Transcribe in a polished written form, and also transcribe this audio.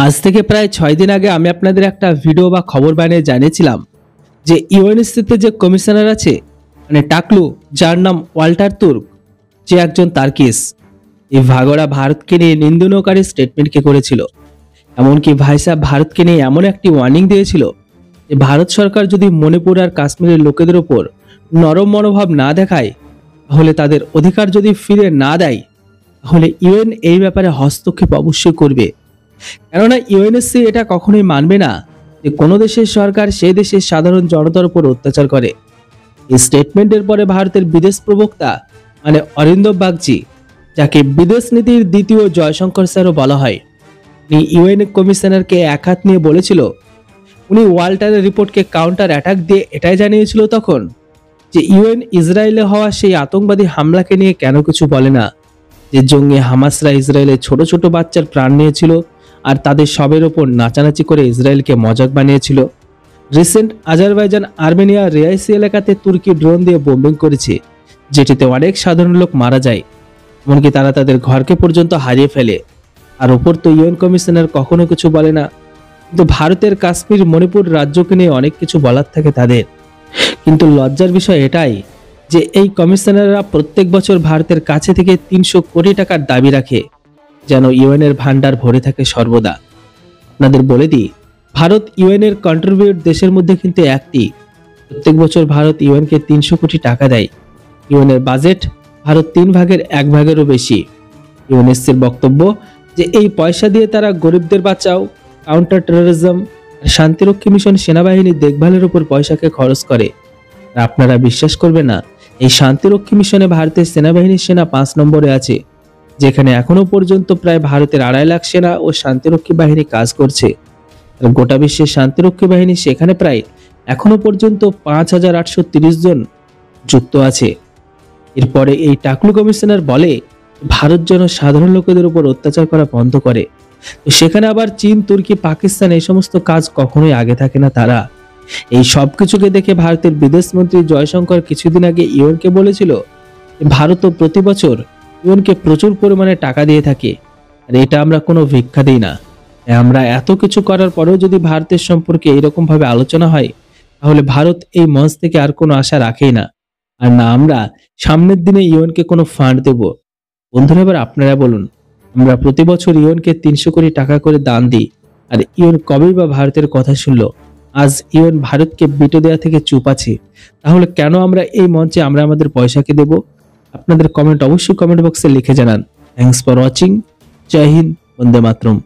আজ থেকে প্রায় 6 দিন আগে আমি আপনাদের একটা ভিডিও বা খবর বানিয়ে জানিয়েছিলাম যে ইউএনএসসিতে যে কমিশনার আছে মানে টাকলু, যার নাম ওয়াল্টার তুর্ক, যে একজন তার্কিস, এই ভাগড়া ভারতকে নিয়ে নিন্দনীয়কারী স্টেটমেন্টকে করেছিল। এমনকি ভাই সাহেব ভারতকে নিয়ে এমন একটি ওয়ার্নিং দিয়েছিল যে ভারত সরকার যদি মণিপুর আর কাশ্মীরের লোকেদের ওপর নরম মনোভাব না দেখায়, তাহলে তাদের অধিকার যদি ফিরে না দেয়, তাহলে ইউএন এই ব্যাপারে হস্তক্ষেপ অবশ্যই করবে। কেননা ইউএনএসসি এটা কখনোই মানবে না যে কোনো দেশের সরকার সেই দেশের সাধারণ জনতার উপর অত্যাচার করে। এই স্টেটমেন্টের পরে ভারতের বিদেশ প্রবক্তা মানে অরিন্দম বাগচি, যাকে বিদেশ নীতির দ্বিতীয় জয়শঙ্কর স্যারও বলা হয়, উনি ইউএন কমিশনারকে এক হাত নিয়ে বলেছিল, উনি ওয়াল্টারের রিপোর্টকে কাউন্টার অ্যাটাক দিয়ে এটাই জানিয়েছিল তখন যে ইউএন ইসরায়েলে হওয়া সেই আতঙ্কবাদী হামলাকে নিয়ে কেন কিছু বলে না, যে জঙ্গি হামাসরা ইসরায়েলের ছোট ছোট বাচ্চার প্রাণ নিয়েছিল আর তাদের সবের ওপর নাচানাচি করে ইসরায়েলকে মজাক বানিয়েছিল। রিসেন্ট আজারবাইজান আর্মেনিয়া রিয়াইসি এলাকাতে তুর্কি ড্রোন দিয়ে বোম্বিং করেছে, যেটিতে অনেক সাধারণ লোক মারা যায়, এমনকি তারা তাদের ঘরকে পর্যন্ত হারিয়ে ফেলে। আর ওপর তো ইউএন কমিশনার কখনো কিছু বলে না, কিন্তু ভারতের কাশ্মীর মণিপুর রাজ্যকে নিয়ে অনেক কিছু বলার থাকে তাদের। কিন্তু লজ্জার বিষয় এটাই যে এই কমিশনাররা প্রত্যেক বছর ভারতের কাছে থেকে 300 কোটি টাকার দাবি রাখে, যেন ইউএনের ভান্ডার ভরে থাকে সর্বদা। আপনাদের বলে দিই, ভারত ইউএনের কন্ট্রিবিউট দেশের মধ্যে কিন্তু একটি। প্রত্যেক বছর ভারত ইউএনকে 300 কোটি টাকা দেয়। ইউএনের বাজেট ভারত 3 ভাগের 1 ভাগেরও বেশি। ইউএনএসসির বক্তব্য যে এই পয়সা দিয়ে তারা গরিবদের বাঁচাও, কাউন্টার টেরোরিজম, শান্তিরক্ষী মিশন, সেনাবাহিনীর দেখভালের উপর পয়সাকে খরচ করে। আর আপনারা বিশ্বাস করবেন না, এই শান্তিরক্ষী মিশনে ভারতের সেনাবাহিনীর সেনা 5 নম্বরে আছে, যেখানে এখনো পর্যন্ত প্রায় ভারতের 2.5 লাখ সেনা ও শান্তিরক্ষী বাহিনী কাজ করছে। আর গোটা বিশ্বের শান্তিরক্ষী বাহিনী সেখানে প্রায় এখনো পর্যন্ত 5830 জন যুক্ত আছে। এরপরে এই টাকলু কমিশনার বলে ভারত যেন সাধারণ লোকেদের উপর অত্যাচার করা বন্ধ করে। তো সেখানে আবার চীন, তুর্কি, পাকিস্তান এই সমস্ত কাজ কখনোই আগে থাকে না তারা। এই সব কিছুকে দেখে ভারতের বিদেশ মন্ত্রী জয়শঙ্কর কিছুদিন আগে ইউএনকে বলেছিল ভারতও প্রতি বছর ইউএনকে প্রচুর পরিমাণে টাকা দিয়ে থাকে, আর এটা আমরা কোনো ভিক্ষা দিই না। আমরা এত কিছু করার পরেও যদি ভারতের সম্পর্কে এরকম ভাবে আলোচনা হয়, তাহলে ভারত এই মঞ্চ থেকে আর কোনো আশা রাখেই না, আর না আমরা সামনের দিনে ইউএনকে কোনো ফান্ড দেব। বন্ধুরা, এবার আপনারা বলুন, আমরা প্রতি বছর ইউএনকে 300 কোটি টাকা করে দান দিই, আর ইউএন কবেই বা ভারতের কথা শুনলো? আজ ইউএন ভারতকে বিটো দেওয়া থেকে চুপ আছে, তাহলে কেন আমরা এই মঞ্চে আমরা আমাদের পয়সাকে দেব? আপনাদের কমেন্ট অবশ্যই কমেন্ট বক্সে লিখে জানান। Thanks for watching. জয় হিন্দ, বন্দে মাতরম।